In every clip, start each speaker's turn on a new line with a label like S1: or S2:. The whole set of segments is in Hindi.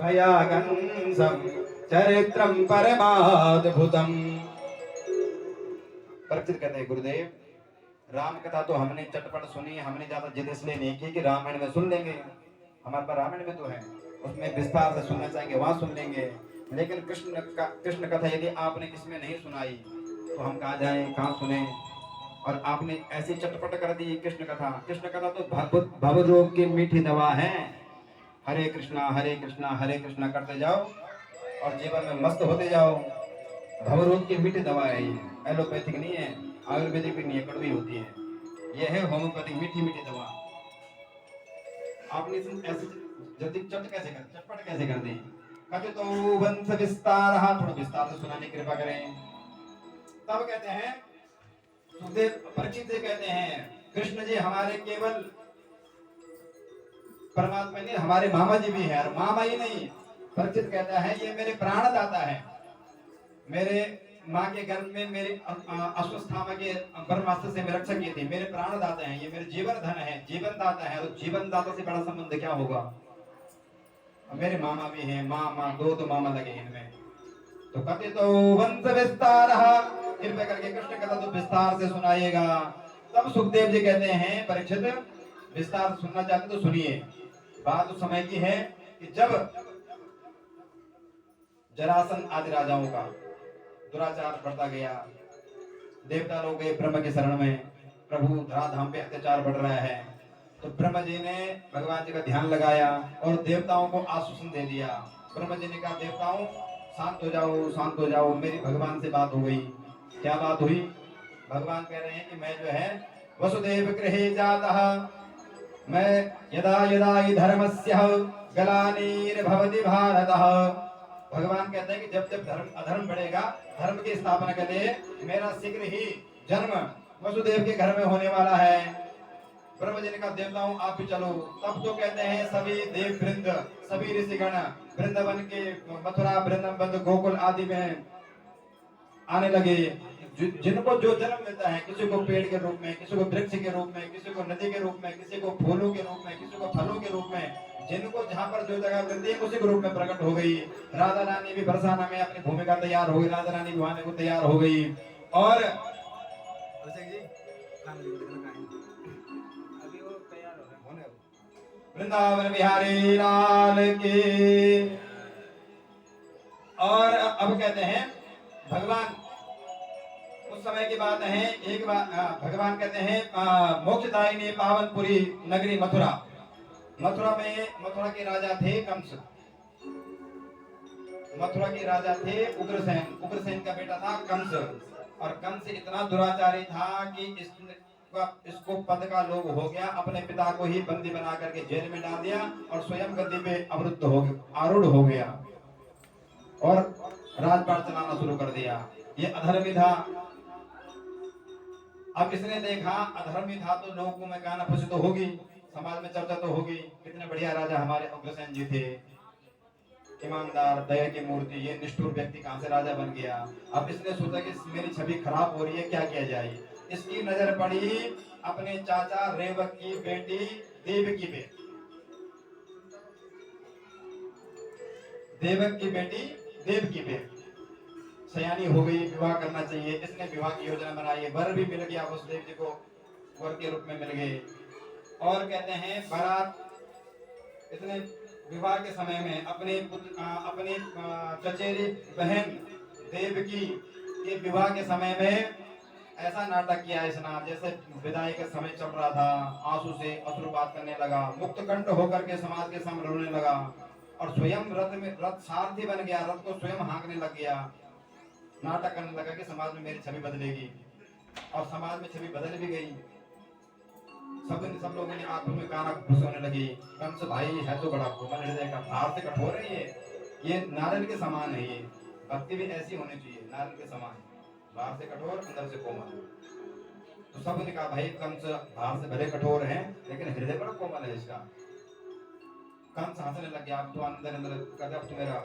S1: भयागंसं चरित्रं परमाद्भुतम्। परीक्षित कहते हैं गुरुदेव, राम कथा तो हमने चटपट सुनी, हमने ज्यादा जिद इसलिए नहीं की कि रामायण में सुन लेंगे, हमारे पास रामायण में तो है, उसमें विस्तार से सुनना चाहेंगे वहां सुन लेंगे। लेकिन कृष्ण कथा यदि आपने इसमें नहीं सुनाई तो हम कहाँ जाएं, कहाँ सुने। और आपने ऐसी चटपट कर दी कृष्ण कथा। कृष्ण कथा तो भव रोग की मीठी दवा है। हरे कृष्णा हरे कृष्णा करते जाओ और जीवन में मस्त होते जाओ। भव रोग की मीठी दवा है ये, एलोपैथिक नहीं है, आयुर्वेदिक भी नहीं है, कड़वी होती है। ये है होम्योपैथिक मीठी मीठी दवा। आपने ऐसे जल्दी चटपट कैसे कर दी। कथितो वंश विस्तार, थोड़ा विस्तार से सुनाने की कृपा करें। तब कहते हैं सुखदेव, परीक्षित से कहते हैं कृष्ण जी हमारे केवल परमात्मा नहीं, हमारे मामा जी भी हैं। और मामा ही नहीं, परीक्षित कहता है ये मेरे प्राण दाता है। मेरे माँ के गर्भ में मेरे अश्वस्थामा के ब्रह्मास्त्र से मेरे रक्षक ये थे, मेरे प्राण दाता हैं, ये मेरे जीवन धन है, जीवन दाता है। और जीवन दाता से बड़ा संबंध क्या होगा। मेरे मामा भी हैं, मामा दो मामा लगे इनमें। तो कहते तो वंश विस्तार, कृपया करके कृष्ण कथा तो विस्तार से सुनाइएगा। तब सुखदेव जी कहते हैं परीक्षित, विस्तार सुनना चाहते तो सुनिए। बात उस समय की है कि जब जरासंध आदि राजाओं का दुराचार बढ़ता गया, देवता लोग गए ब्रह्म के शरण में, प्रभु धराधाम पे अत्याचार बढ़ रहा है। तो ब्रह्म जी ने भगवान जी का ध्यान लगाया और देवताओं को आश्वासन दे दिया। ब्रह्म जी ने कहा देवताओं शांत हो जाओ, मेरी भगवान से बात हो गई। क्या बात हुई। भगवान कह रहे हैं कि मैं जो है वसुदेव गृहे जातः, मैं यदा यदा हि धर्मस्य ग्लानिर्भवति भारतः। भगवान कहते हैं कि जब जब धर्म अधर्म बढ़ेगा, धर्म की स्थापना के लिए मेरा शीघ्र ही जन्म वसुदेव के घर में होने वाला है। ब्रह्म जी ने कहा देवताओं आप भी चलो। तब तो कहते हैं सभी देव वृंद, सभी ऋषिगण वृंदावन के मथुरा वृंदावन गोकुल आदि में आने लगे। जिनको जो जन्म मिलता है, किसी को पेड़ के रूप में, किसी को वृक्ष के रूप में, किसी को नदी के रूप में, किसी को फूलों के रूप में, किसी को फलों के रूप में, जिनको जहाँ पर जो जगह मिलती है उसी के रूप में प्रकट हो गई। राधा रानी भी बरसाना में अपनी भूमिका तैयार हो गई, राधा रानी भी वहां को तैयार हो गई। और वृंदावन बिहारी लाल के। और अब कहते हैं भगवान, उस समय की बात है, एक बार भगवान कहते हैं मोक्षदायिनी पावनपुरी नगरी मथुरा। मथुरा के राजा थे कंस। मथुरा के राजा थे उग्रसेन का बेटा था कंस। और कंस इतना दुराचारी था कि इसको पद का लोभ हो गया, अपने पिता को ही बंदी बना करके जेल में डाल दिया और स्वयं गद्दी पे आरूढ़ हो गया और राजपाट चलाना शुरू कर दिया। ये अधर्मी था। अब इसने देखा अधर्मी था तो लोगों को मैं कहना खुशी तो होगी, समाज में चर्चा तो होगी, कितने बढ़िया राजा हमारे उग्रसेन जी थे, ईमानदार, दया की मूर्ति। ये निष्ठुर व्यक्ति कहां से राजा बन गया। अब इसने सोचा कि मेरी छवि खराब हो रही है, क्या किया जाए। इसकी नजर पड़ी अपने चाचा रेवक की बेटी देवकी पे। देवक की बेटी देवकी पे सयानी हो गई, विवाह करना चाहिए। इसने विवाह की योजना बनाई, वर भी मिल गया, वसुदेव जी को वर के रूप में मिल गए। और कहते हैं बारात, इसने विवाह के समय में अपनी चचेरी बहन देवकी के विवाह के समय में ऐसा नाटक किया इसने, जैसे विदाई का समय चल रहा था, आंसू से अश्रुपात करने लगा, मुक्त कंठ होकर के समाज के सामने रोने लगा और स्वयं रथ सारथी बन गया, रथ को स्वयं हाँकने लग गया। नाटक करने लगा कि समाज में मेरी छवि बदलेगी और समाज में छवि बदल भी गई। सब लोगों ने आंखों में काना खुश होने लगी। कंस भाई है तो बड़ा कोमल हृदय का, बाहर से कठोर है, ये नारियल के समान है। ये भक्ति भी ऐसी होनी चाहिए, नारियल के समान, बाहर से कठोर अंदर से कोमल। तो सब ने कहा भाई कंस बाहर से भले कठोर है लेकिन हृदय बड़ा कोमल है इसका। कंस हंसने लग गया, अब तो अंदर अंदर कहते अब तो मेरा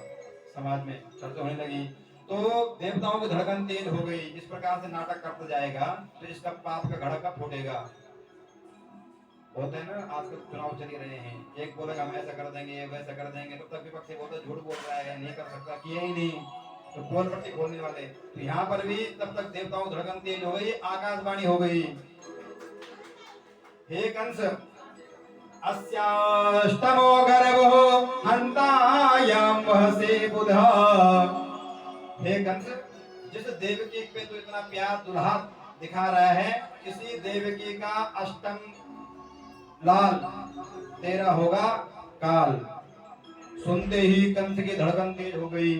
S1: समाज में चर्चा होने लगी। तो देवताओं की धड़कन तेज हो गई। इस प्रकार से नाटक करता जाएगा तो इसका पाप का घड़ा कब फूटेगा। होते हैं ना, आजकल चुनाव चल रहे हैं, एक बोलेगा हम ऐसा कर देंगे वैसा कर देंगे, तब तक विपक्ष बोलता झूठ बोल रहा है, नहीं कर सकता, किया ही नहीं, तो पोल पट्टी खोलने वाले। तो यहाँ पर भी तब तक देवताओं धड़कन तेज हो गई, आकाशवाणी हो गई, हे कंस अस्याष्टमो गर्भो हन्तायाम वहसे बुधा। हे कंस, जिस देवकी पे तो इतना प्यार दुल्हा दिखा रहा है, इसी देवकी का अष्टम लाल तेरा होगा काल। सुनते ही कंस की धड़कन तेज हो गई,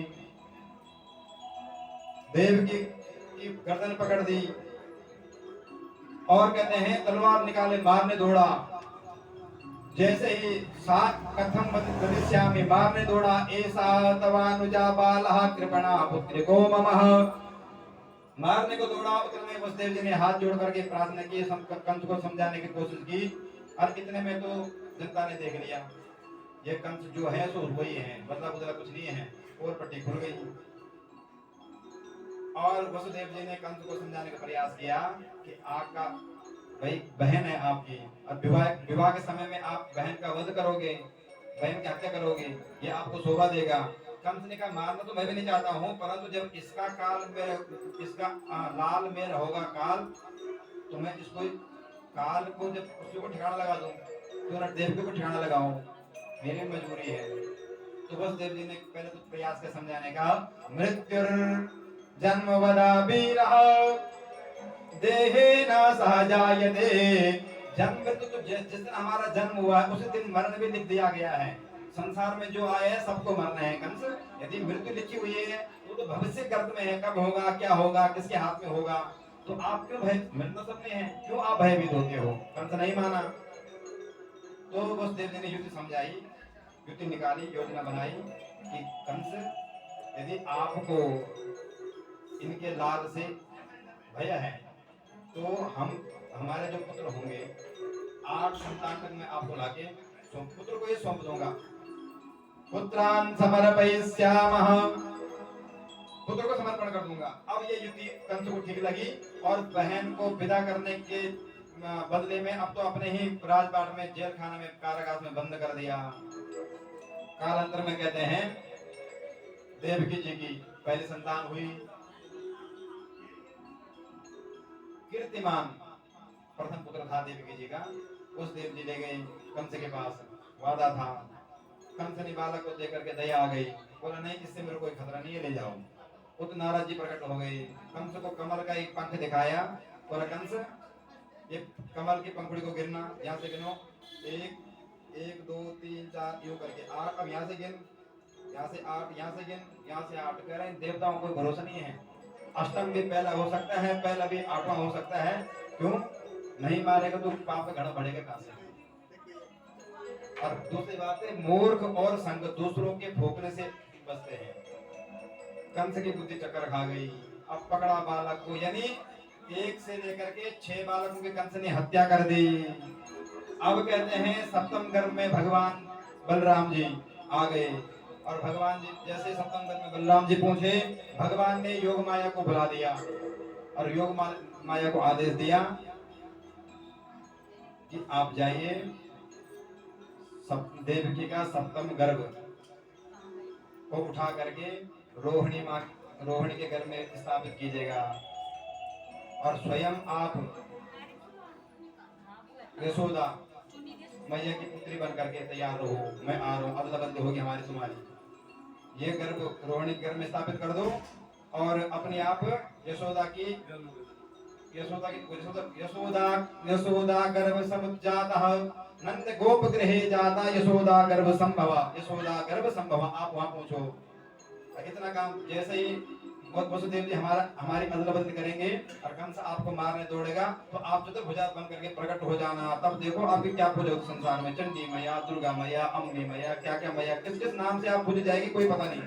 S1: देवकी की गर्दन पकड़ दी और कहते हैं तलवार निकाले मारने दौड़ा। जैसे ही सात कथम गदिष्यामि मारने दौड़ा, ऐसा तवानुजा बालः कृपणा पुत्री को ममः। मारने को दौड़ा, उतने में वसुदेव जी ने हाथ जोड़ करके प्रार्थना की, कंस को समझाने की कोशिश की, और इतने में तो जनता ने देख लिया ये कंस जो है सो वही है, बदला बदला कुछ नहीं है, और पट्टी खुल गई। और वसुदेव जी ने कंस को समझाने का प्रयास किया कि आपका भाई बहन है आपकी, और विवाह के समय में आप बहन का वध करोगे, बहन की हत्या करोगे, ये आपको शोभा देगा। कंस ने कहा मारना तो मैं भी नहीं चाहता हूँ, परंतु जब इसका काल में, इसका लाल में होगा काल, तो मैं इसको काल को जब उसको ठिकाना लगा दूं, तो न देवकी को ठिकाना लगाऊं, मेरी मजबूरी है। तो बस देव जी ने पहले तो प्रयास कर समझाने का, मृत्युर जन्म वदा वीरः देहे न सहजायते। जन्म मृत्यु तो जिस दिन हमारा जन्म हुआ है उसी दिन मरण भी लिख दिया गया है, संसार में जो आए हैं सबको मरना है कंस। यदि मृत्यु लिखी हुई है तो भविष्य गर्त में है, कब होगा, क्या होगा, किसके हाथ में होगा, तो आप क्यों भय, मृत्यु सबने है, क्यों आप भयभीत होते हो। कंस नहीं माना, तो बस देव जी ने युक्ति समझाई, युक्ति निकाली, योजना बनाई कि कंस यदि आपको इनके लाल से भय है तो हम हमारे जो पुत्र होंगे 8 संतान तक मैं आपको लाके पुत्र को ये सौंप दूंगा। पुत्रान समर्पयिष्यामः, पुत्र को समर्पण कर दूंगा। अब ये युक्ति कंस को ठीक लगी और बहन को विदा करने के बदले में अब तो अपने ही राजपाट में, जेल खाना में, कारागार में बंद कर दिया। कालांतर में कहते हैं देवकी जी की पहली संतान हुई, कीर्तिमान प्रथम पुत्र था देवकी जी का। उस देव जी ले गए कंस के पास, वादा था। कंस ने बालक को देख करके दया आ गई, बोला नहीं इससे मेरे कोई खतरा नहीं है, ले जाओ। उत नारद जी प्रकट हो गए, कंस को कमल का एक पंख दिखाया, बोला कंस ये कमल की पंखुड़ी को गिनना, यहाँ से गिनो, 1 2 3 4 यूं करके 8। अब यहाँ से गिन, यहाँ से 8, यहाँ से गिन, यहाँ से 8। कह रहे हैं देवताओं को भरोसा नहीं है, अष्टम भी पहला हो सकता है, पहला भी 8वां हो सकता है, क्यों नहीं मारेगा तो पाप का घड़ा बढ़ेगा कहां से। और दूसरी बात है मूर्ख और संग दूसरों के भोंकने से बचते हैं। कंस की बुद्धि चक्कर खा गई, अब पकड़ा बालक को, यानी 1 से लेकर के 6 बालकों की कंस ने हत्या कर दी। अब कहते हैं सप्तम गर्भ में भगवान बलराम जी आ गए, और भगवान जी जैसे सप्तम गर्भ में बलराम जी पहुंचे, भगवान ने योग माया को बुला दिया और योग माया को आदेश दिया कि आप जाइए देवकी का सप्तम गर्भ को उठा करके रोहिणी के घर में स्थापित कीजिएगा, और स्वयं आप यशोदा मैया की पुत्री बन करके तैयार रहो, मैं आ रहा हूँ, अदला बदली होगी हमारी तुम्हारी। ये गर्भ रोहिणी के घर में स्थापित कर दो, और अपने आप यशोदा गर्भ समुज्जातः नंद गोप गृहे जाता यशोदा गर्भ संभव, यशोदा गर्भ संभव। आप वहां पहुंचो, इतना काम। जैसे ही वसुदेव जी हमारी अदला बदली करेंगे और कंस आपको मारने दौड़ेगा, तो आप चतुर्भुजा बन करके प्रकट हो जाना। तब देखो आपकी क्या पूजा होती संसार में, चंडी मैया, दुर्गा मैया, अम्बी मैया, क्या क्या मैया, किस किस नाम से आप पूजी जाएगी कोई पता नहीं।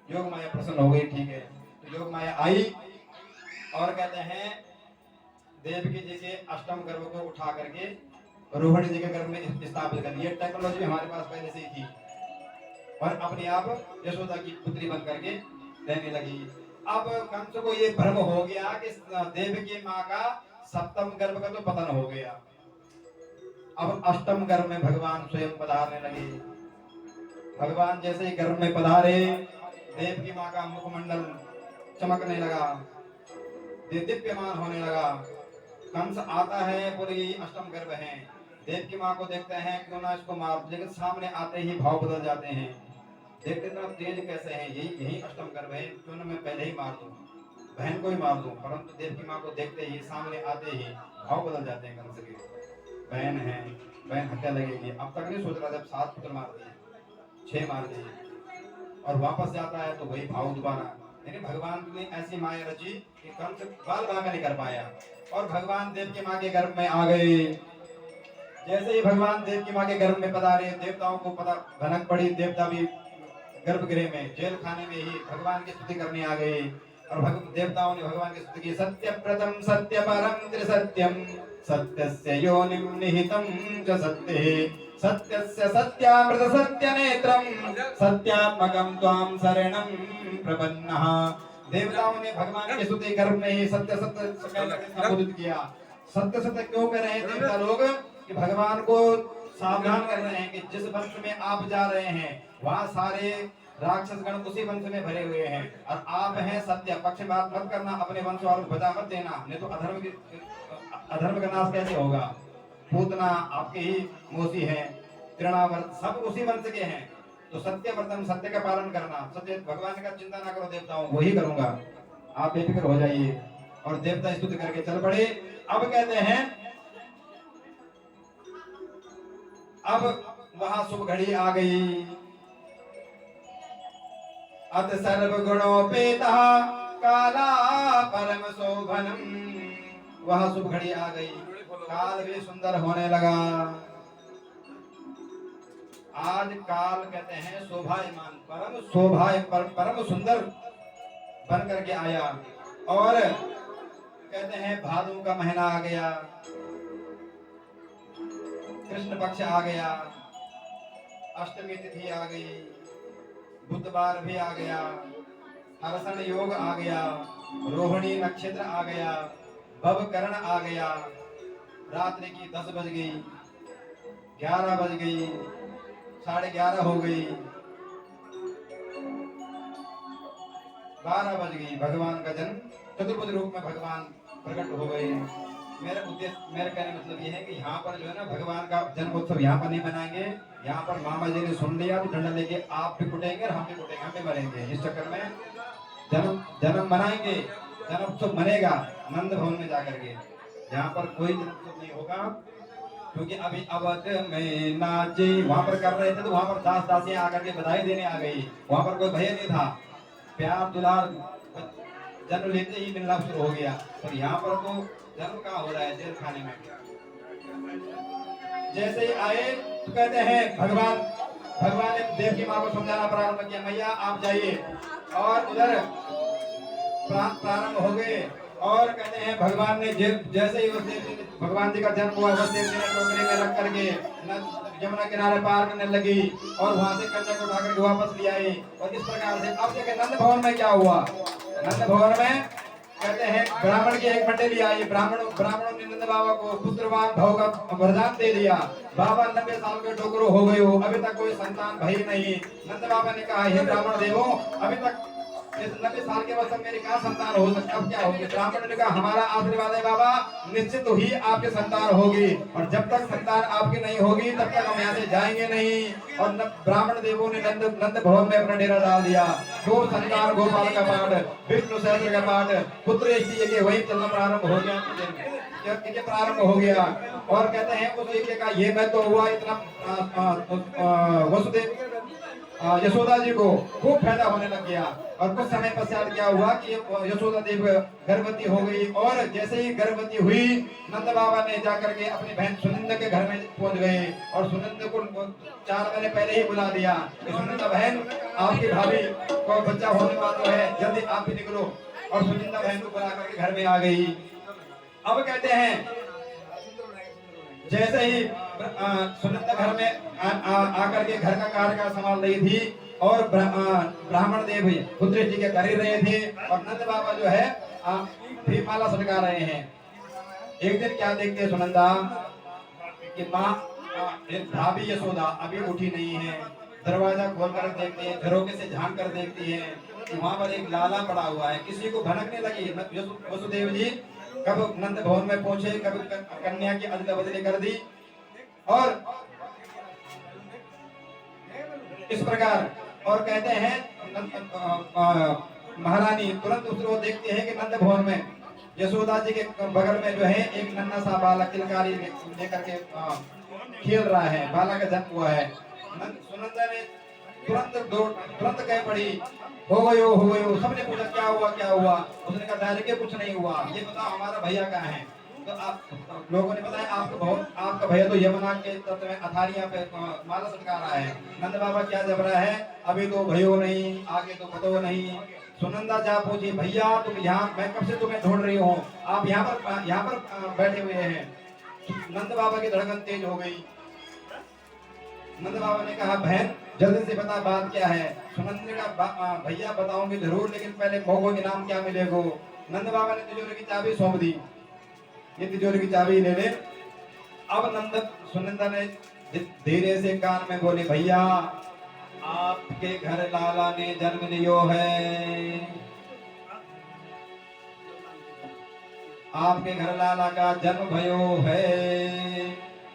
S1: योग माया प्रसन्न हो गई, ठीक है, तो योग माया आई और कहते हैं देवकी जी के अष्टम गर्भ को उठा करके रोहिणी जी के गर्भ में स्थापित कर दिया। टेक्नोलॉजी हमारे पास पहले से ही थी, और अपने आप यशोदा की पुत्री बन करके रहने लगी। अब कंस को ये भ्रम हो गया कि देवकी माँ का सप्तम गर्भ का तो पतन हो गया, अब अष्टम गर्भ में भगवान स्वयं पधारने लगे। भगवान जैसे ही गर्भ में पधारे, देव की माँ का मुखमंडल चमकने लगा, दीप्यमान होने लगा। कंस आता है, बोले ये अष्टम गर्भ है। देव की माँ को देखते हैं, क्यों ना इसको मार, लेकिन सामने आते ही भाव बदल जाते हैं। देखते इतना तेज कैसे है, यही अष्टम गर्भ है, क्यों ना मैं पहले ही मार दूं, बहन को ही मार दूं। परंतु देव की माँ को देखते ही, सामने आते ही भाव बदल जाते हैं कंस के। बहन है, बहन हत्या लगेगी। अब तक नहीं सोच रहा, जब 7 पुत्र मार दिए, 6 मार दिए और वापस जाता है तो वही भाव दोबारा। यानी भगवान ने ऐसी माया रची कि कंस बाल बाका नहीं कर पाया और भगवान देव की माँ के गर्भ में आ गए। जैसे ही भगवान देव की माँ के गर्भ में पधारे, देवताओं को पता भनक पड़ी। देवता भी गर्भगृह में, जेल खाने में ही भगवान की स्तुति करने आ गए और देवताओं ने भगवान की स्तुति की। सत्य प्रथम सत्य परम त्रिसत्यम, सत्यस्य योनिं निहितं च सत्ये, सत्यस्य सत्यामृत सत्य नेत्रम, सत्यात्मकं त्वां शरणं प्रपन्नः। देवताओं ने भगवान की स्तुति गर्भ में ही सत्य सत्य संबोधित किया। सत्य सत्य क्यों कह रहे हैं देवता लोग? कि भगवान को सावधान कर रहे हैं कि जिस वंश में आप जा रहे हैं वहां सारे राक्षस गण उसी वंश में भरे हुए हैं और आप हैं सत्य। पक्षपात मत करना, अपने वंश वालों को बचा मत देना, नहीं तो अधर्म का नाश कैसे होगा। पूतना आपके ही मौसी है, तृणावर्त सब उसी वंश के हैं। तो सत्य व्रतम, सत्य का पालन करना। सत्य भगवान का चिंता ना करो देवताओं, वही करूंगा, आप बेफिक्र हो जाइए। और देवता स्तुति करके चल पड़े। अब कहते हैं, अब वहां शुभ घड़ी आ गई। अत सर्व गुणोपेता काला परम शोभनम। वह शुभ घड़ी आ गई, काल भी सुंदर होने लगा। आज काल कहते हैं शोभायमान, परम सुंदर बन करके आया। और कहते हैं भादों का महीना आ गया, कृष्ण पक्ष आ गया, अष्टमी तिथि आ गई, बुधवार भी आ गया, हर्षण योग आ गया, रोहिणी नक्षत्र आ गया, भवकरण आ गया। रात्रि की 10 बज गई, 11 बज गई, 11:30 हो गई, 12 बज गई। भगवान का जन्म चतुर्भुज रूप में भगवान प्रकट हो गए। मेरा कहने मतलब ये है कि यहाँ पर जो है ना, भगवान का जन्मोत्सव यहाँ पर नहीं मनाएंगे। यहाँ पर मामा जी ने सुन लिया तो डंडा लेके आप भी कुटेंगे और हम भी कुटेंगे, हम भी मरेंगे। इस चक्कर में जन्म मनाएंगे, जन्मोत्सव मनेगा नंद भवन में जाकर के। यहाँ पर कोई जन्मोत्सव नहीं होगा, क्योंकि अभी अवध में नाचे वहाँ पर कर रहे थे तो वहाँ पर दास दासियां आकर के बधाई देने आ गई। वहाँ पर कोई भय नहीं था, प्यार दुलार जन्म लेते ही मिलना शुरू हो गया। और यहाँ पर तो जन्म कहाँ हो रहा है, जेल खाने में। जैसे ही आए तो कहते हैं भगवान ने देव की माँ को समझाना प्रारंभ किया, मैया आप जाइए। और उधर प्रारंभ हो गए। और कहते हैं भगवान ने जैसे ही भगवान जी का जन्म हुआ, टोकरी में रख करके यमुना किनारे पार करने लगी और वहां से कन्या को उठा करके वापस ले आई। और इस प्रकार से अब देखिए नंद भवन में क्या हुआ। नंद भवन में कहते हैं ब्राह्मण की एक मंडली आई। ब्राह्मणों ने नंद बाबा को पुत्रवान भव का वरदान दे दिया। बाबा 90 साल के डोकरो हो गए हो, अभी तक कोई संतान भई नहीं। नंद बाबा ने कहा, हे ब्राह्मण देवो, अभी तक इस 90 साल के बाद मेरी कहाँ संतान हो सकता, अब क्या होगी। ब्राह्मण ने कहा, हमारा आशीर्वाद है बाबा, निश्चित ही आपकी संतान होगी। और जब तक संतान आपकी नहीं होगी तब तक हम यहाँ से जाएंगे नहीं। और ब्राह्मण देवों ने नंद भवन में अपना डेरा डाल दिया। दो संतान गोपाल का पाठ, विष्णु सहस्त्र का पाठ, पुत्र के वही चलना प्रारंभ हो गया, प्रारंभ हो गया। और कहते हैं उस यज्ञ का ये मैं तो हुआ इतना वसुदेव यशोदा जी को खूब फायदा होने लग गया। और कुछ समय पश्चात क्या हुआ कि यशोदा देव गर्भवती हो गई। और जैसे ही गर्भवती हुई, नंद बाबा ने जाकर के अपनी बहन सुनंदा के घर में पहुंच गए और सुनंदा को 4 महीने पहले ही बुला दिया कि सुनंदा बहन, आपकी भाभी को बच्चा होने वाला है, जल्दी आप भी निकलो। और सुनंदा बहन को बुला करके घर में आ गई। अब कहते हैं जैसे ही सुनंदा घर में आकर के घर का कार्य का संभाल रही थी और ब्राह्मण देव पुत्र जी के कर ही रहे थे और नंद बाबा जो है भी माला सटका रहे हैं। एक दिन क्या देखते हैं सुनंदा कि माँ एक भाभी यशोदा अभी उठी नहीं है। दरवाजा खोलकर देखती है, झरोके से झांक कर देखती है कि वहां पर एक लाला पड़ा हुआ है। किसी को भनकने लगी, वसुदेव जी कब नंद भवन में पहुंचे, कब कन्या की अदला बदली कर दी, और इस प्रकार। और कहते हैं महारानी तुरंत उसको देखती है कि नंद भवन में यशोदा जी के बगल में जो है एक नन्हा सा बालक किलकारी लेकर के खेल रहा है, बालक का जन्म हुआ है। सुनंदा ने तुरंत कह पड़ी, हो गयो। सबने पूछा क्या हुआ। उसने कहा डायरेक्ट कुछ नहीं हुआ, ये बताओ हमारा भैया कहाँ है। तो आप लोगों ने बताया आपका भैया तो यमुना के तट में अथारिया पे माला सटका रहा है। नंद बाबा क्या जब रहा है, अभी तो भयो नहीं, आगे तो पतो नहीं। सुनंदा जा पूछी, भैया तुम यहाँ, मैं कब से तुम्हें ढूंढ रही हूँ, आप यहाँ पर बैठे हुए हैं। नंद बाबा की धड़कन तेज हो गई। नंद बाबा ने कहा, बहन जल्दी से बता बात क्या है। सुनंदा ने कहा, भैया बताऊंगी जरूर, लेकिन पहले भोगो इनाम क्या मिलेगा। नंद बाबा ने तिजोरी की चाबी सौंप दी, ये तिजोरी की चाबी ले ले। अब सुनंदा ने धीरे से कान में बोले, भैया आपके घर लाला ने जन्म लियो है, आपके घर लाला का जन्म भयो है।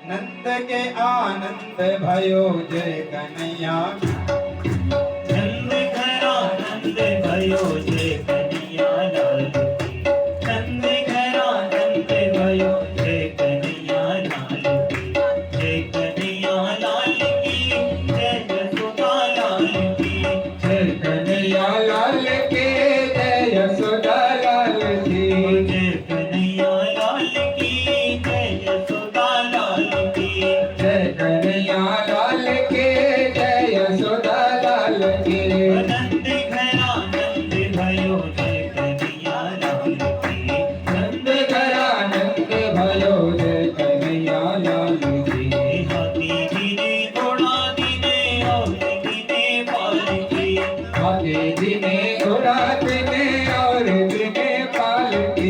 S1: नंद के आनंद भयो जय कन्हैया,
S2: नंद घर आनंद भयो जय कन्हैया लाल की, नंद घर आनंद भयो जय कन्हैया लाल की, जय कन्हैया लाल की, जय यशोदा लाल की,
S3: जय कन्हैया लाल के जय यशोदा लाल की,
S2: जय कन्हैया लाल की, जय यशोदा लाल की,
S3: जय कन्हैया लाल के जय यशोदा लाल की।
S2: नंद घर आनंद भयो जय कन्हैया लाल की,
S3: नंद घर आनंद भयो जय कन्हैया लाल की।
S2: हाथी दिने घोड़ा दिने और दिने पालकी,
S3: हाथी दिने घोड़ा दिने और दिने पालकी,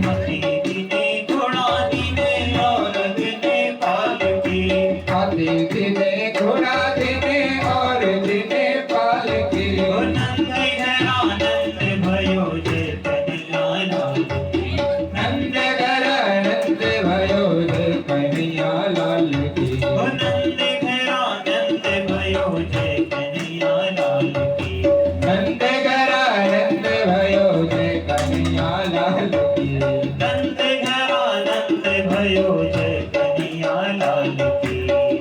S2: हाथी दिने घोड़ा दिने और दिने पालकी,
S3: हाथी दिने घोड़ा दिने और दिने पालकी।
S2: नंद घर आनंद भयो जय कन्हैया लाल की,
S3: नंद घर आनंद भयो जय कन्हैया लाल की,
S2: नंद घर आनंद भयो जय कन्हैया लाल की,
S3: नंद घर आनंद भयो जय कन्हैया लाल की,
S2: नंद घर आनंद भयो जय कन्हैया लाल की,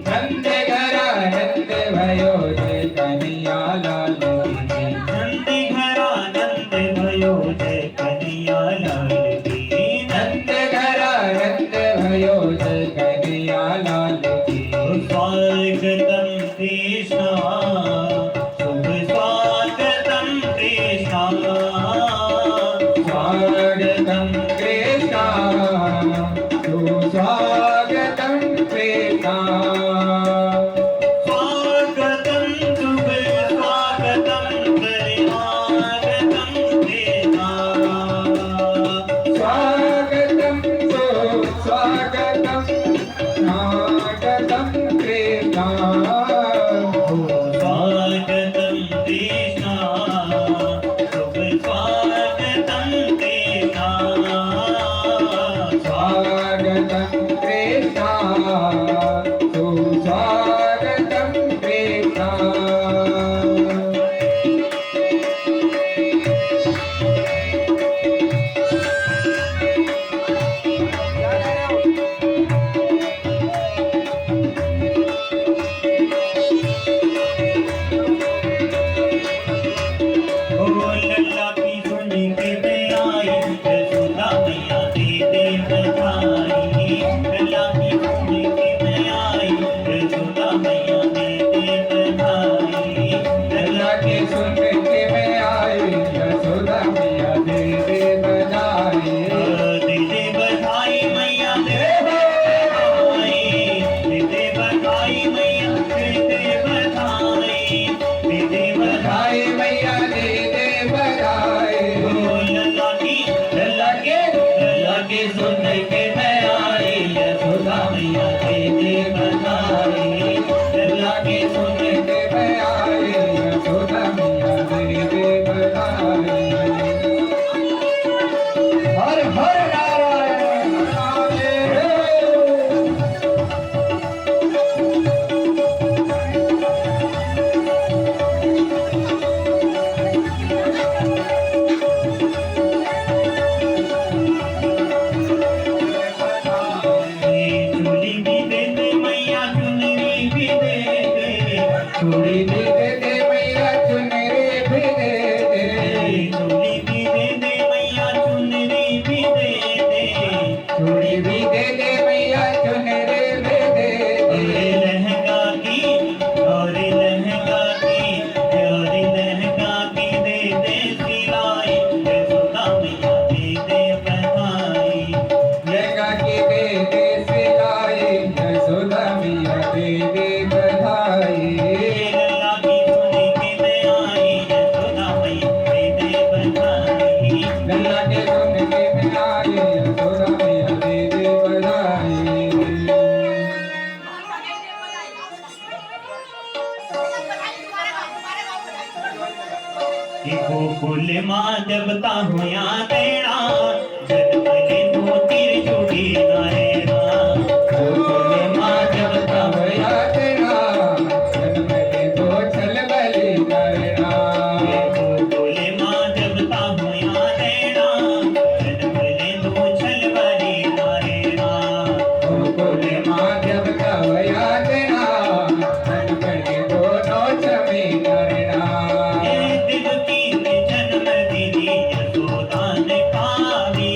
S3: नंद घर आनंद भयो जय कन्हैया लाल की,
S2: नंद घर आनंद भयो जय कन्हैया लाल की,
S3: नंद घर आनंद भयो जय कन्हैया लाल की।
S2: स्वागतम कृष्णा, शुभ स्वागतम कृष्णा,
S3: स्वागतम कृष्णा, सुस्वागतम कृष्णा,
S2: स्वागतम शुभ स्वागतम परिवागतम कृष्णा,
S3: स्वागतम सुस्वागतम स्वागतम कृष्णा,
S2: स्वागतम कृष्णा, शुभ स्वागतम कृष्णा,
S3: स्वागतम कृष्णा, सुस्वागतम कृष्णा।
S2: ओ लल्ला की सुन के मैं आई, यशोदा मैया दे दे बधाई, लल्ला की सुन के मैं आई, यशोदा मैया दे दे बधाई,
S3: लल्ला के सुन के मैं आई, यशोदा मैया दे दे बधाई,
S2: दे दे बधाई मैया दे दे बधाई, दे दे बधाई मैया दे दे बधाई, दे दे बधाई
S3: बधाई मैया दे दे बधाई।
S2: लल्ला के सुन के मैं आई, यशोदा मैया दे दे कि गोकुल मां देवता होया देना जन्म ले दो तीर जुड़ी ना रहना गोकुल मां देवता होया
S3: तेरा जन्म ले दो छल बलि करना
S2: गोकुल मां देवता होया देना जन्म ले दो छल बलि ना रहना
S3: गोकुल मां देवता होया तेरा जन्म ले दो छमी करना
S2: देवकी ने जन्म दिली यशोदा ने पावी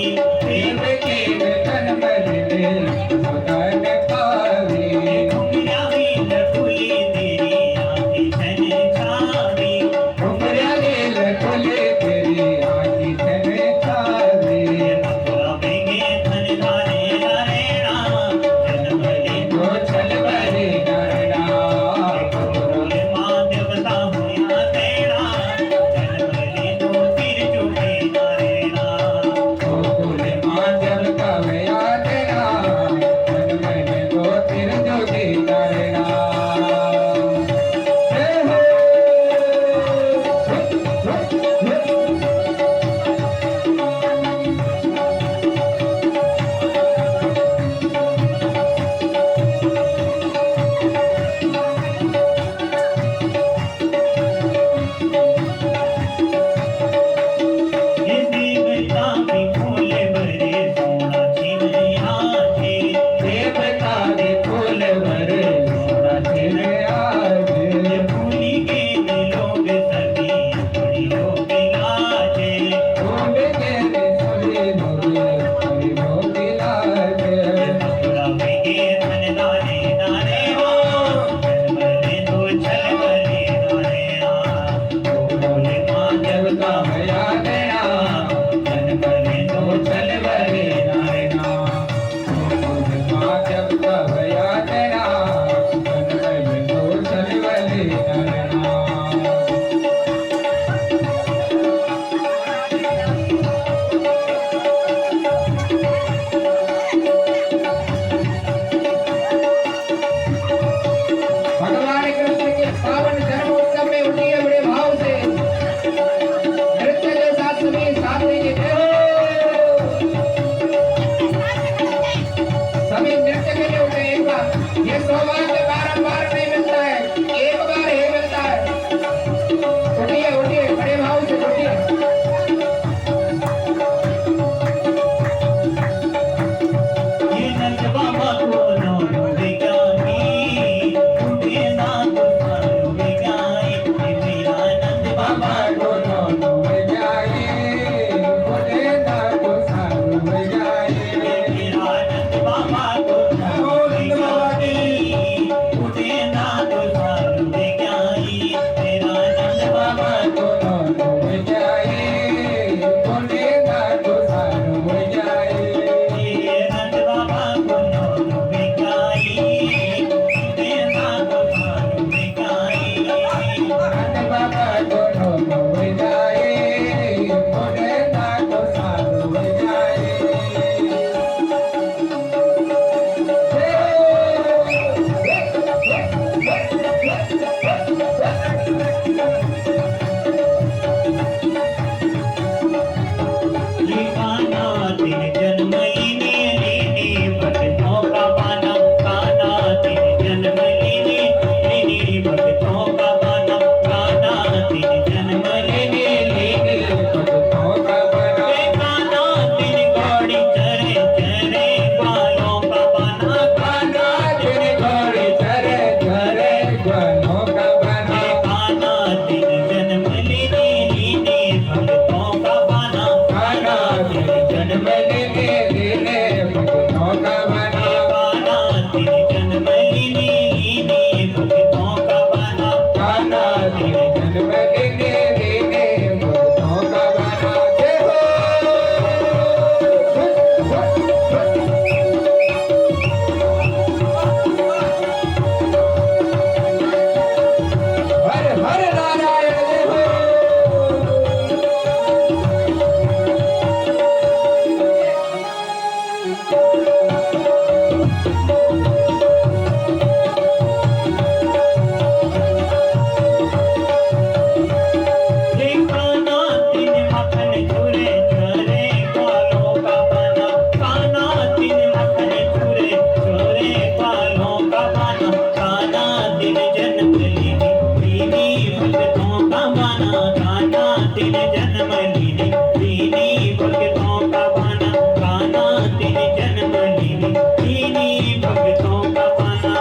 S2: तिन जन्म लीनी लीनी भक्तों का पाना पाना तिन जन्म लीनी लीनी भक्तों का पाना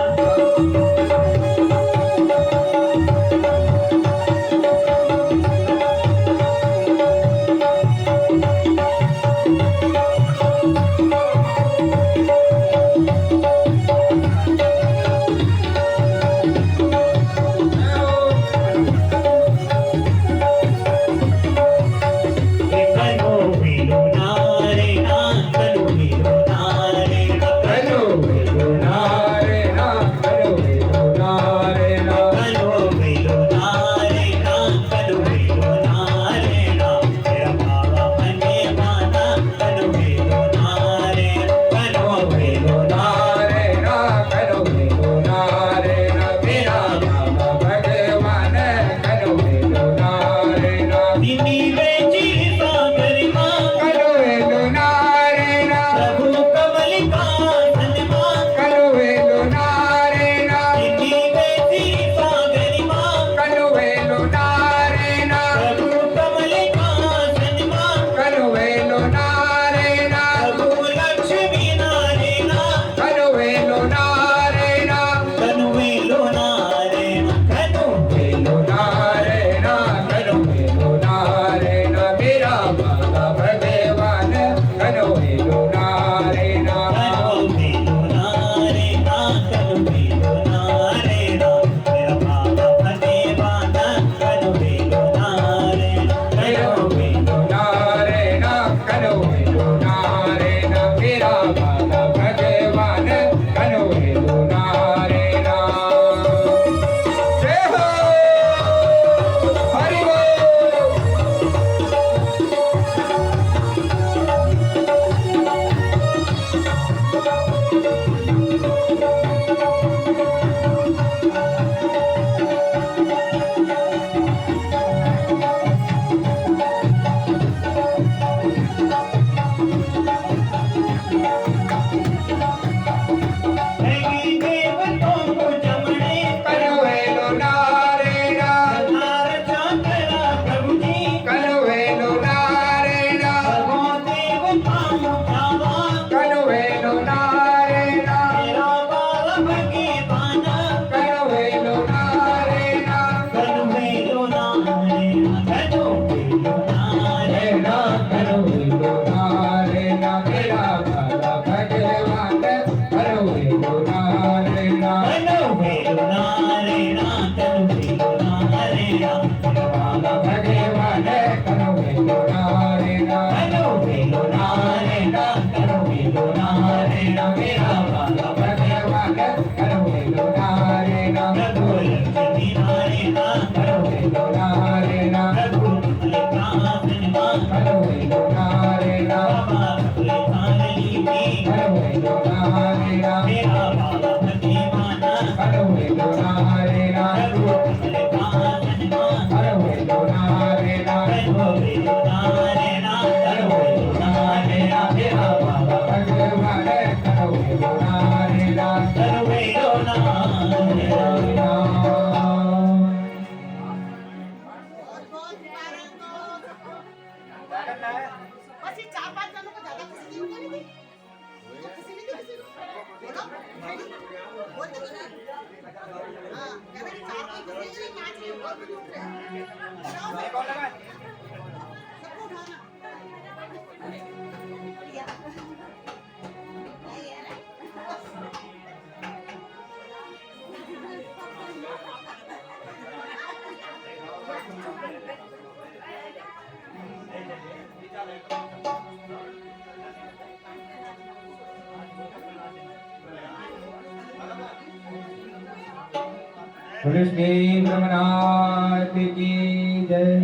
S3: कृष्ण ब्रह्मनाथ की जय।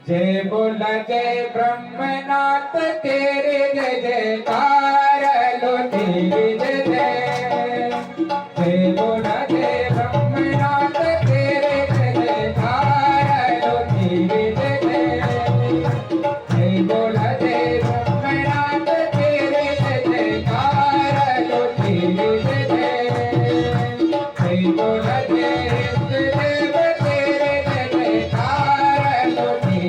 S3: जय बोला जय ब्रह्मनाथ तेरे जय जयकार लो तेरे जय जय। जय बोला जय ब्रह्मनाथ तेरे जय जयकार लो तेरे जय जय। जय बोला जय ब्रह्मनाथ तेरे जय जयकार लो तेरे जय जय। जय बोला जय देव तेरे जय जयकार लो तेरे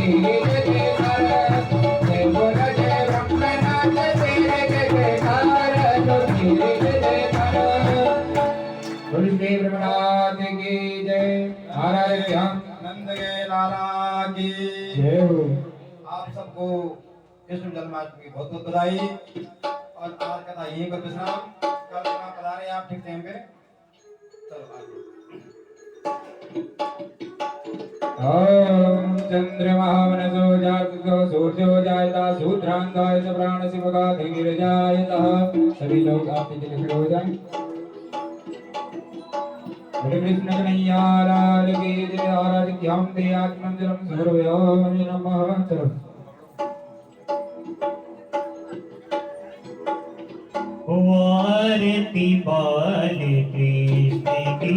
S3: जय जयकार जय बोल जय ब्रह्मनाथ तेरे जय जयकार जोगी जय जयकार गुरुदेव ब्रह्मनाथ की जय महाराज ज्ञान
S1: नंद के लाला की
S3: जय हो।
S1: आप सबको कृष्ण जन्माष्टमी की बहुत बहुत बधाई। और आज कथा यहीं पर विश्राम। कल यहाँ पधारे आप ठीक टाइम पे। चलो आगे।
S3: ओम चंद्रमा मनसो जागृतो सूर्यो जायता शूद्रांगाय च प्राण शिवका धीर्जायतः। सभी लोग आप पीछे खड़े हो जाएं। बोले कृष्ण कन्हैया लाल की जय। आराध्यां ते आत्मंजलम सूर्यों नमः। चलो
S2: आरती बाल कृष्ण की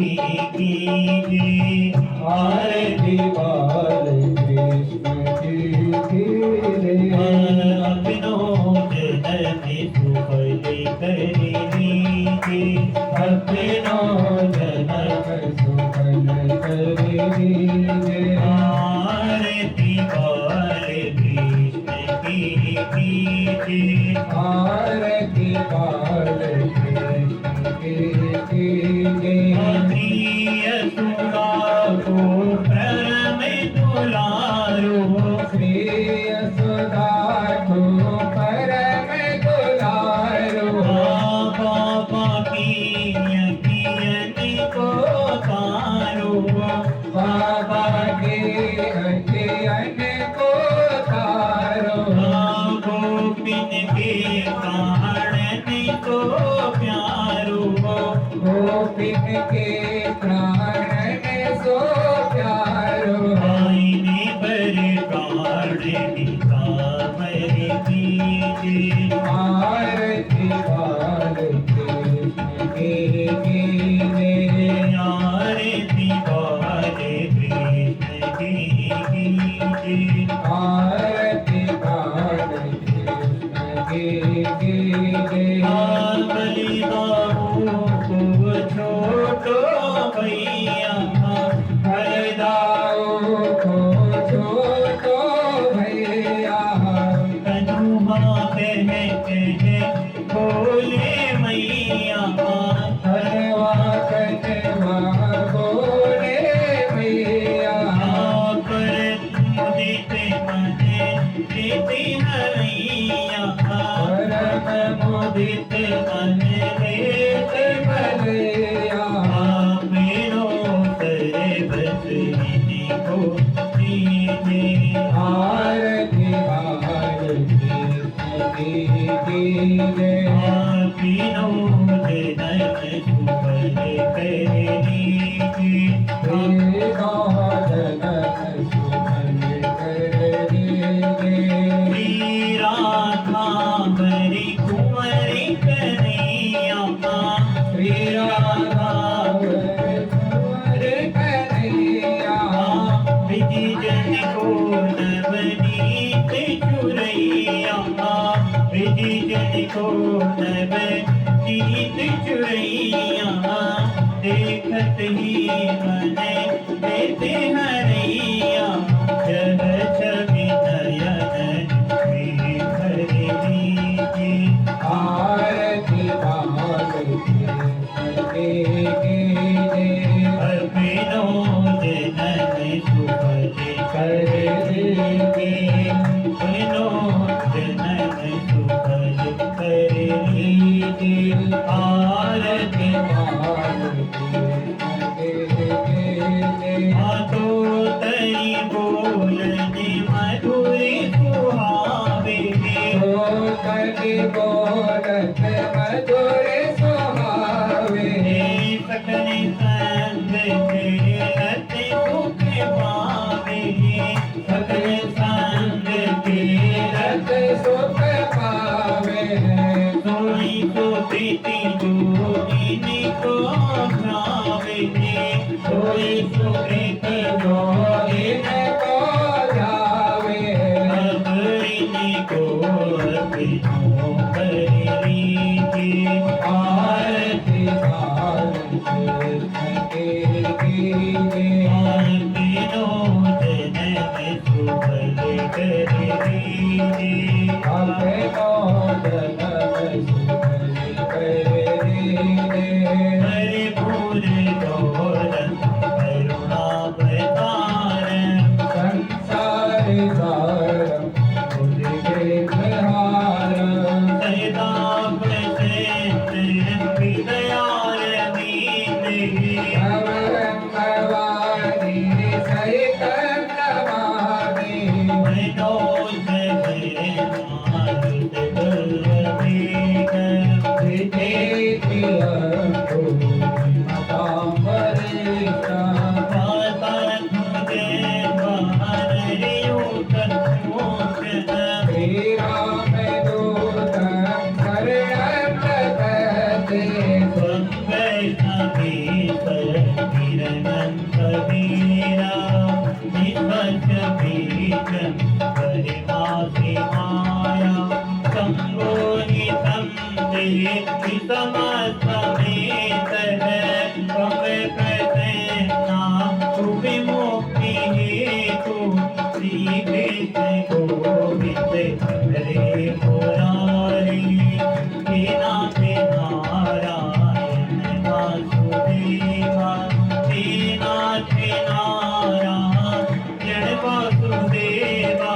S2: जय।
S3: आरती बाल कृष्ण की जय।
S2: अपनों जन्म सुफल कर लीजिए।
S3: अपनों जन्म सुफल कर लीजिए।
S2: आरती बाल कृष्ण की जय।
S3: आरती बाल कृष्ण की जय।
S2: प्रिय सुरा को परम दुलारो।
S3: प्रिय सुधा को परम दुलारो।
S2: बाबा की अखियन को तारो।
S3: बाबा के अखियन को तारो।
S2: गोपिन के प्राणन को प्यारो।
S3: गोपिन के प्राणन सो प्यारो।
S2: आईने पर प्राण निकामर कीजिए।
S3: आरती बाल कृष्ण की जय।
S2: आरती बाल कृष्ण की जय।
S3: आरती बाल कृष्ण की जय।
S2: बलिदानों को छोटो भैया।
S3: बलिदाओ को छोटो भैया।
S2: कनुमा कहते बोले मैया।
S3: हरवा कनवा बोले मैया।
S2: पर मुदित मन देते हरैया।
S3: परम
S2: मुदित मन देते
S3: भलैया।
S2: मेरो करे बस इनको दीजिए।
S3: आरती बाल कृष्ण की जय।
S2: तीनों जन्म सुफल कर लीजिए।
S3: तीनों जन्म सुफल कर लीजिए।
S2: श्री राधा हरि कुंवरी कन्हैया।
S3: श्री राधा कुंवर कन्हैया।
S2: विधि जन को नवनीत चुरैया। विधि जन को नवनीत चुरैया। देखत ही मन देते हरैया। जब छवि नयन भर लीजिए।
S3: आरती बाल कृष्ण की जय।
S2: अपनों जन्म सुफल कर लीजिए। अपनों जन्म सुफल कर लीजिए। आरती
S3: बाल कृष्ण की जय।
S2: हाथों तरी बोलने मधुरी सुहावे।
S3: कली बोलत मधुर सुहावे।
S2: सकल संग खेलत सुख पावे। सकल संग खेलत
S3: सुख पावे।
S2: सोई को प्रीति जोगिनी को भावे। सोई को प्रीति
S3: जोगिन को जावे।
S2: अगरिनी को अपनों कर लीजिए।
S3: आरती बाल कृष्ण की जय।
S2: तीनों जन्म सुफल करे दीजिए
S3: अपनो जन्म सुख करे
S2: हरे पूरे दौलत करुणा प्रतार
S3: संसार सारम बुझ के प्रहार
S2: सदा प्रसन्न विदयार दीने
S3: भगवानी सहित नमामि
S2: मनोज है मारुत दुर्वेग
S3: विधेति अंतो मतांबरेशा श्री राम दूत शरणं प्रपद्ये
S2: विमुक्ति हेतु श्री कृष्ण गोविंद हरे मुरारी हे नाथ नारायण वासुदेवा हे नाथ नारायण वासुदेवा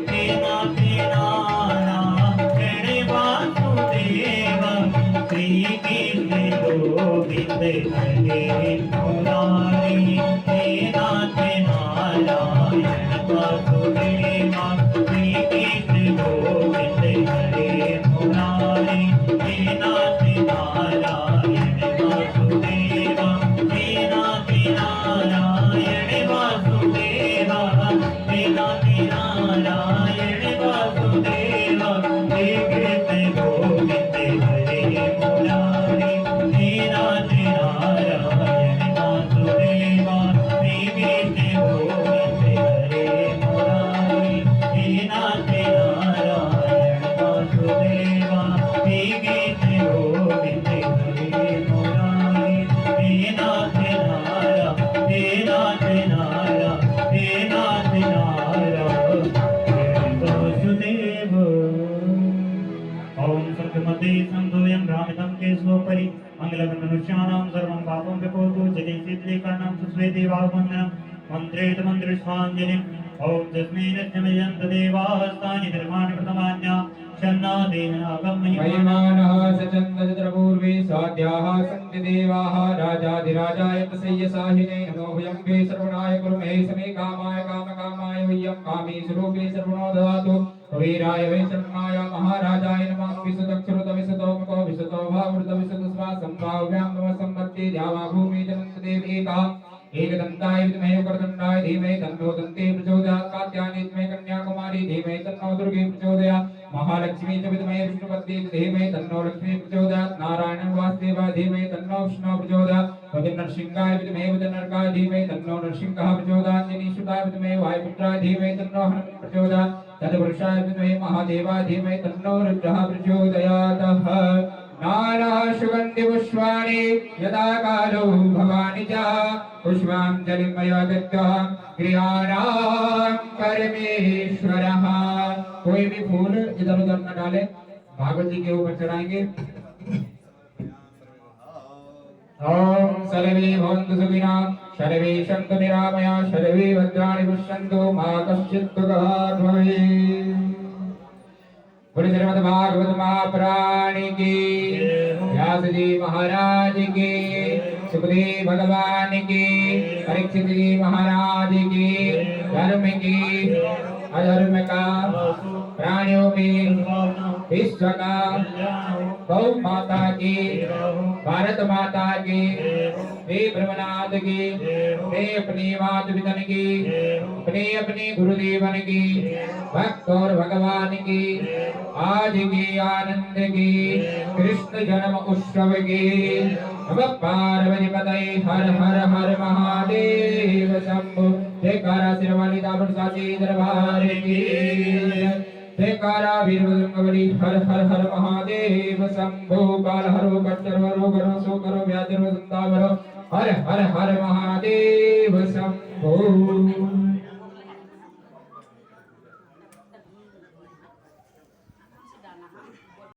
S2: हे नाथ नारायण वासुदेवा श्री कृष्ण गोविंद हरे मुरारी हे नाथ नारायण वासुदेवा श्री कृष्ण गोविंद हरे मुरारी हे नाथ नारायण वासुदेवा हे नाथ नारायण वासुदेवा हे नाथ नारायण वासुदेवा हे कृष्ण गोविंद हरे मुरारी हे नाथ नारायण वासुदेवा हे कृष्ण गोविंद हरे मुरारी हे नाथ नारायण वासुदेवा हे कृष्ण गोविंद हरे मुरारी हे नाथ नारायण हे नाथ नारायण हे नाथ नारायण वासुदेव ओम संतमते संतोयं रामितं केशवोपरि मंगलं मनुष्याणां सर्वं पापं विपोतु जले शीतलेकानां सुस्वे देवावन्दनं मन्त्रेत मन्त्रस्वाञ्जलिम् ओम तस्मै नमयन्त देवास्तानि धर्माणि प्रथमान्या शन्नादेनागं
S3: महिमानः सचन्दजत्रपूर्वे साध्याः सन्ति देवाः राजाधिराजाय तस्यसाहिने नमो भयम्बे सर्वणाय कुरुमे समे कामाय कामकामाय वयं कामे स्वरूपे सर्वणो ददातु वीराय वै शर्माय महाराजाय नमः विसुदक्षरुत विसुतोमुखो विसुतो भावृत विसुतस्वा संभाव्यां नमः सम्पत्ति द्यावा भूमि जनन्त देवैका एकदन्ताय विद्महे वक्रतुण्डाय धीमहि तन्नो दन्ते प्रचोदयात् कात्यायनी विद्महे कन्याकुमारी धीमहि तन्नो दुर्गे प्रचोदयात् महालक्ष्मी च विद्महे विष्णुपत्नी धीमहि तन्नो लक्ष्मी प्रचोदयात् नारायणं वासुदेवाय धीमहि तन्नो विष्णुः प्रचोदयात् वज्रनरसिंहाय विद्महे वज्रनरकाय धीमहि तन्नो नरसिंहः प्रचोदयात् जनिसुताय विद्महे वायुपुत्राय धीमहि तन्नो हनुमन् प्रचोदयात् तत्पुरुषाय विद्महे महादेवाय धीमहि तन्नो रुद्रः प्रचोदयात् नाना सुगन्धि पुष्पाणि यदा कालो भवानि च पुष्पाञ्जलिं मया दत्तः क्रियाणां परमेश्वरः। कोई भी फूल इधर उधर न डाले, भागवत जी के ऊपर चढ़ाएंगे। ओम सर्वे भवन्तु सुखिनः सर्वे सन्तु निरामयाः सर्वे भद्राणि पश्यन्तु मा कश्चित् दुःखभाग् भवेत्। बोलो श्रीमद् भागवत महापुराण की, व्यास जी महाराज की, सुखदेव भगवान की, परीक्षित जी महाराज की, धर्म की अधर्म का प्राणियों की विश्व का गौ माता की भारत माता की वे ब्रह्मनाथ की वे अपनी मात पितन की अपने अपने गुरुदेवन की भक्त और भगवान की आज की आनंद की कृष्ण जन्म उत्सव की नमः पार्वती पतये हर हर हर महादेव शंभो जयकारा सिरवाली दामन साची दरबार की जयकारा वीरभद्रंगबली हर हर हर महादेव शंभो काल हरो कट्टर हरो करो सो करो व्याजरो दंतावरो हर हर हर महादेव शंभो।